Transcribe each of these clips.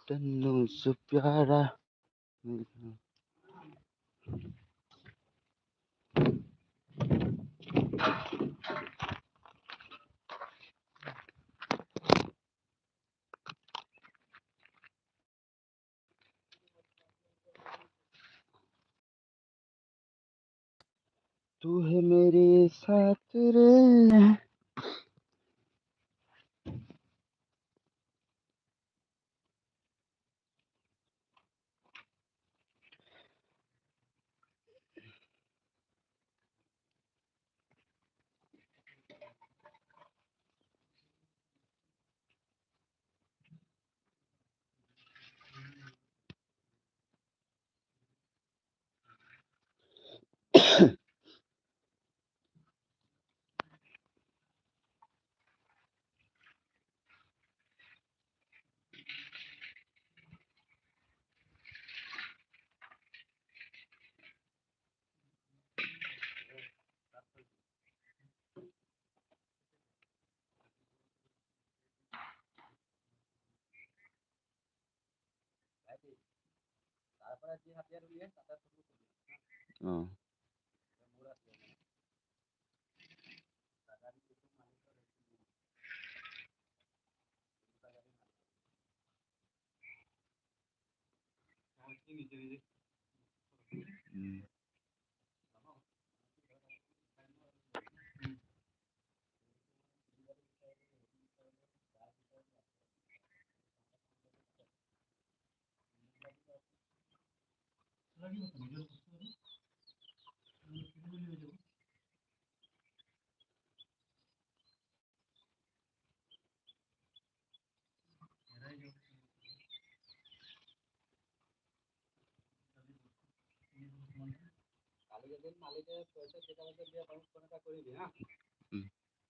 तन्नू से प्यारा तू है मेरे साथ रे।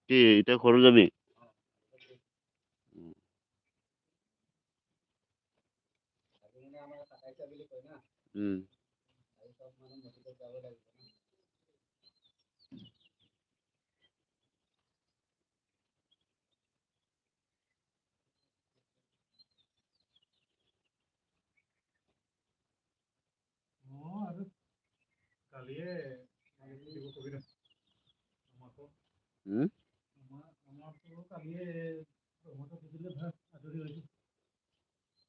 কি এটা ঘৰ যাবি?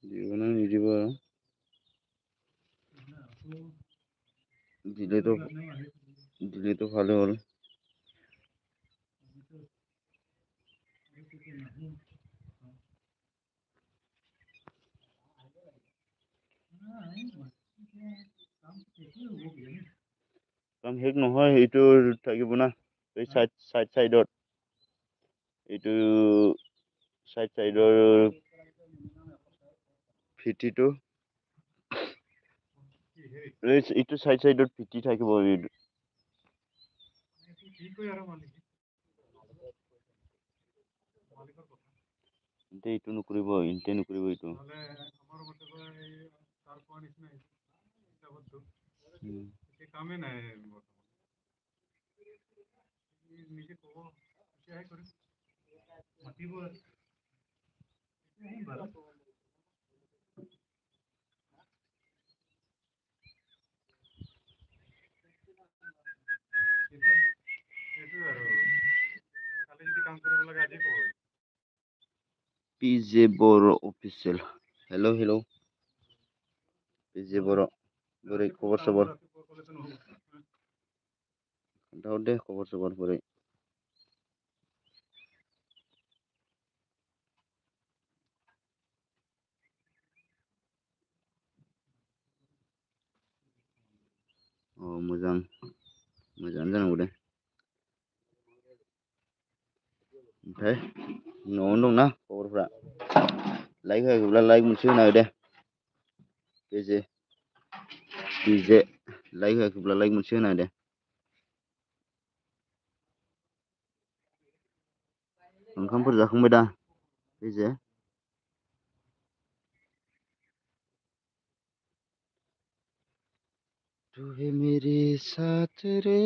জীৱনে নিদিব আৰু দিলেতো ভালে হ'ল। কাম শেষ নহয়, এইটো থাকিব না এই চাইডত এইটো চাইডৰ ফিটিটো এইটো চাইডত ফিটি থাকিব। এইটো নকৰিব, ইনতে নকৰিব এইটো। কামে নাই নিজে কব মাতিব পিজে বড়ো অফিচিয়েল। হেল্ল' হেল্ল' পিজে বড়ো बोरै खबर सबर खोन्थाहर दे खबर सबर बोरै। मोजाङानो जानांगौ दे। ओमफ्राय न'आवनो दंना खबरफ्रा? लाइक होआखैब्ला लाइक मोनसे होना हो दे। पिजे लाइक होआखैब्ला लाइक मोनसे होना हो दे। ओंखामफोर जाखांबाय दा पिजे? तू है मेरे साथ रे।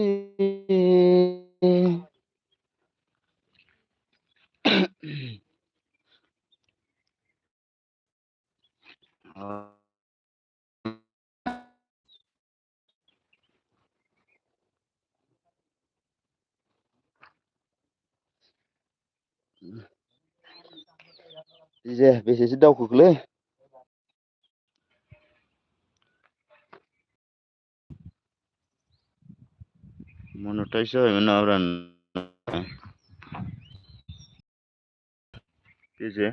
जे बेसेसो दावखोखोलै मनटाइज जाबायमोन नामाब्रा बेजे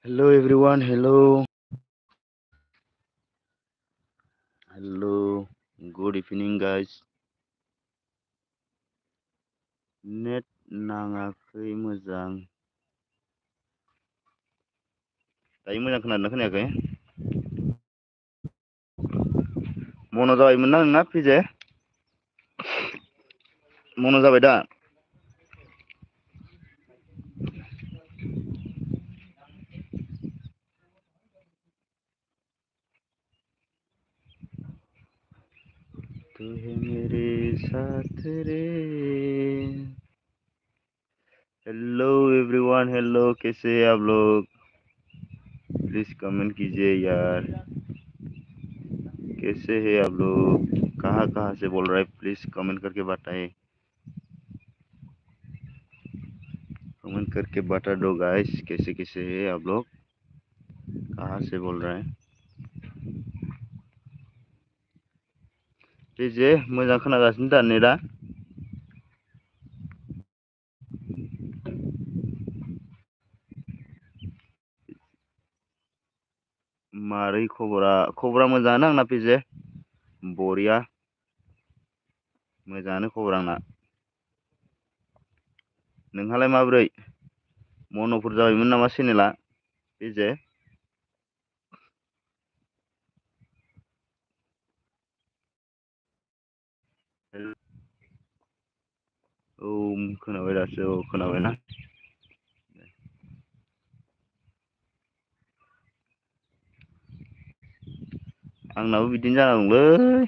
hello everyone hello good evening guys नेट नाङाखै मोजां दायो मोजां खोनादोंना खोनायाखै मन' जाबायमोन ना नोंना पिजे मन' जाबाय दा तू है मेरे साथ रे हेलो एवरीवन हेलो कैसे हैं आप लोग प्लीज कमेंट कीजिए यार कैसे हैं आप लोग कहाँ से बोल रहे हैं प्लीज कमेंट करके बताएं कमेंट करके बता दो गाइस कैसे कैसे हैं आप लोग कहाँ से बोल रहे हैं जे मोजां खोनागासिनो दा नेटआ मारै खबरा मोजाङानो आंना पिजे बरिया मोजाङानो खबर आंना नोंहालाय माब्रै मन'फोर जाबायमोन नामा चेनेला पिजे औ खोनाबाय दासो औ खोनाबायना आंनाबो बिदिनो जाना दंलै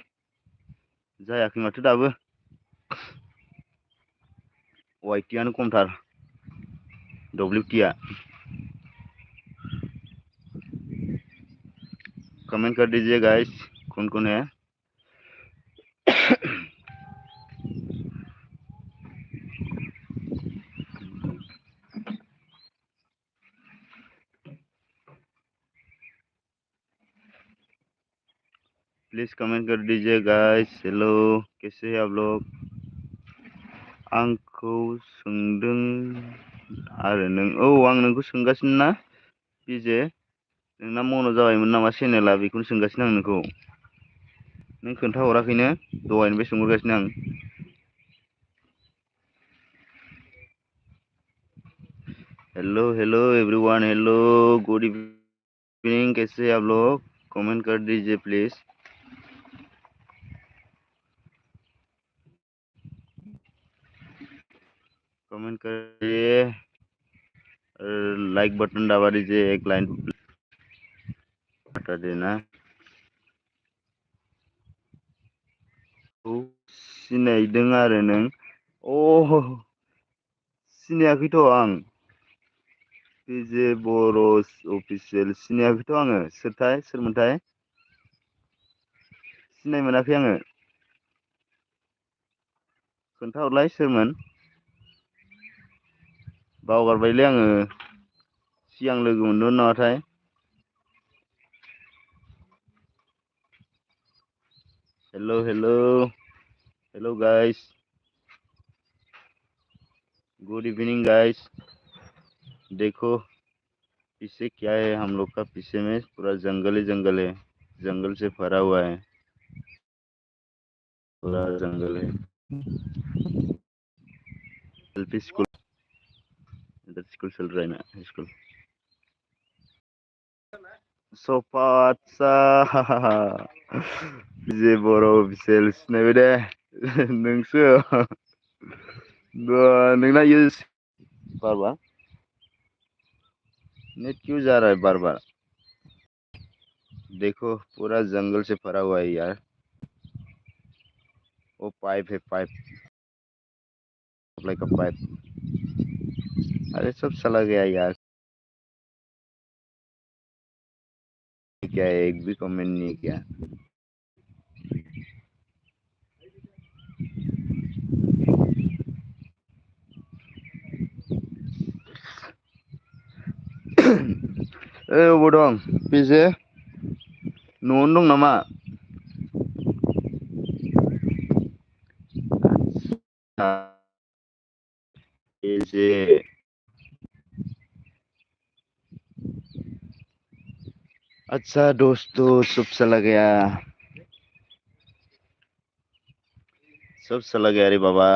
जायाखै माथो दाबो वाइटिआनो खमथार डब्लिउटिआ कमेंट कर दीजिए गाइस कौन है प्लीज कमेंट कर दीजिए गाइस हेलो कैसे हैं आप लोग आंखौ सोंदों आरो नों औ आं नोंखौ सोंगासिनो ना पिजे नोंना मन' जाबायमोन नामा चेनेला बेखौनो सोंगासिनो आं नोंखौ नों खोन्थाहराखैनो दहायनिफ्राय सोंहरगासिनो आं hello everyone hello good evening कैसे हैं आप लोग कमेंट कर दीजिए प्लीज कमेंट करिए लाइक बटन दबा दीजिए एक लाइन बता देना सिनायदों आरो नों अ सिनायाखैथ' आं पिजे बर' अफिसियेल सिनायाखैथ' आङो सोरमोनथाय सिनाय मोनाखै आङो खोन्थाहरलाय सोरमोन बावगारबायलै आङो सिगां लोगो मोनदोंमोन नामाथाय hello guys good evening guys देखो पीछे क्या है हम लोग का पीछे में पूरा जंगल ही जंगल है जंगल से भरा हुआ है पूरा जंगल है एलपी स्कूल इधर स्कूल चल रहा है ना स्कूल सफा आतसा जे बर' अफिसियेल सिनायबाय दे नोंसो नोंना बार बार नेट क्यों जा रहा है बार बार? देखो पूरा जंगल से भरा हुआ है यार। वो पाइप है, पाइप, सप्लाई का पाइप। अरे सब चला गया यार। क्या है, एक भी कमेंट नहीं किया। ए अबाव दं बेजे? न'आवनो दं नामा? बेजे अच्छा दोस्तों, सब चला गया, सब चला गया रे बाबा।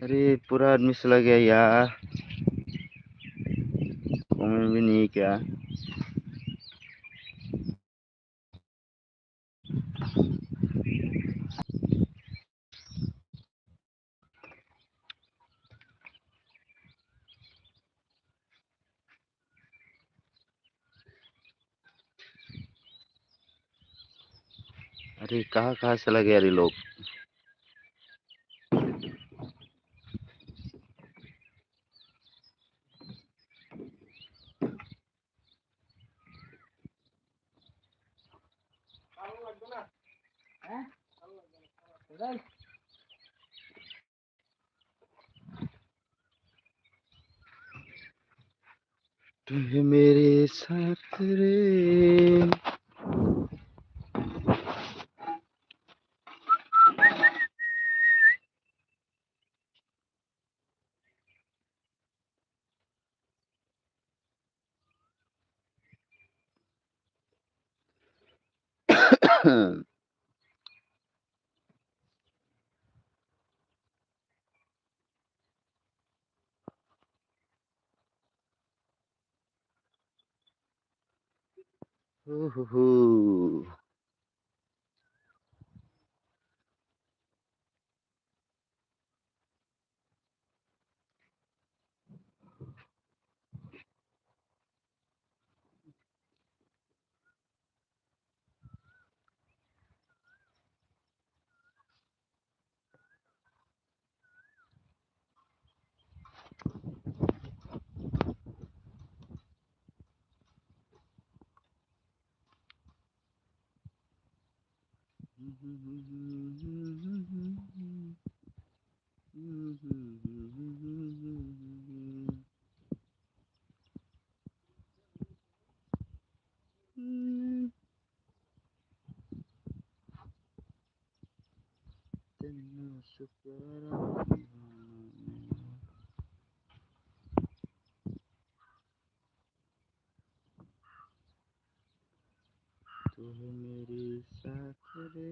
अरे पूरा आदमी चला गया यार, कमेंट भी नहीं क्या। अरे कहाँ कहाँ चला गया रे लोग। तुम है मेरे साथ रे। तू है मेरे साथ रे।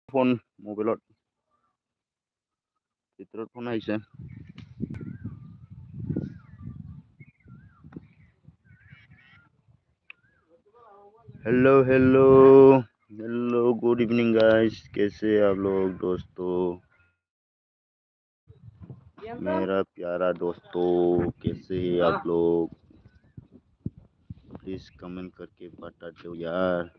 ফোন মোবাইলত ভিতৰত ফোন আহিছে। Hello hello hello, good evening guys, कैसे आप लोग दोस्तों? मेरा प्यारा दोस्तों, कैसे हैं आप लोग? प्लीज कमेंट करके बता दो यार।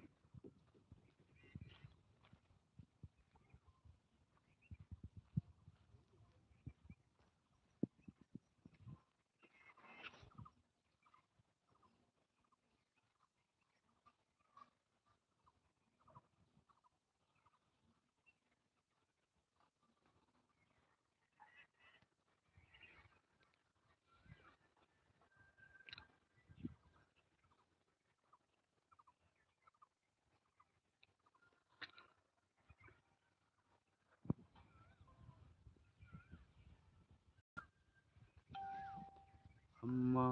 अम्मा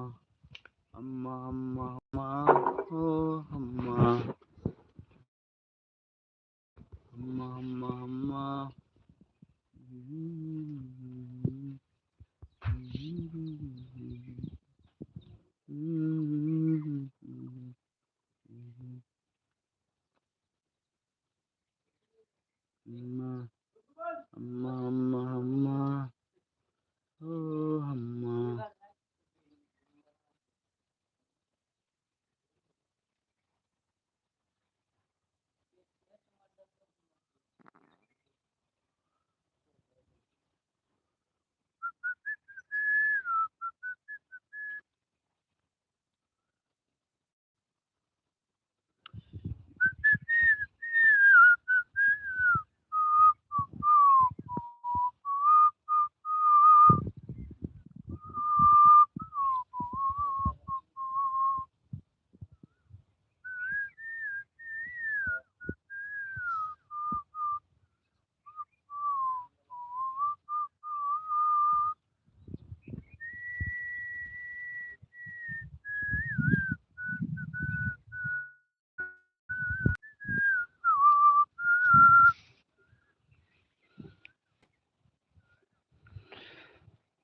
अम्मा अम्मा अम्मा ओ अम्मा अम्मा अम्मा अम्मा अम्मा अम्मा अम्मा अम्मा ओ अम्मा।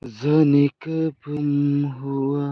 जाने कब हुआ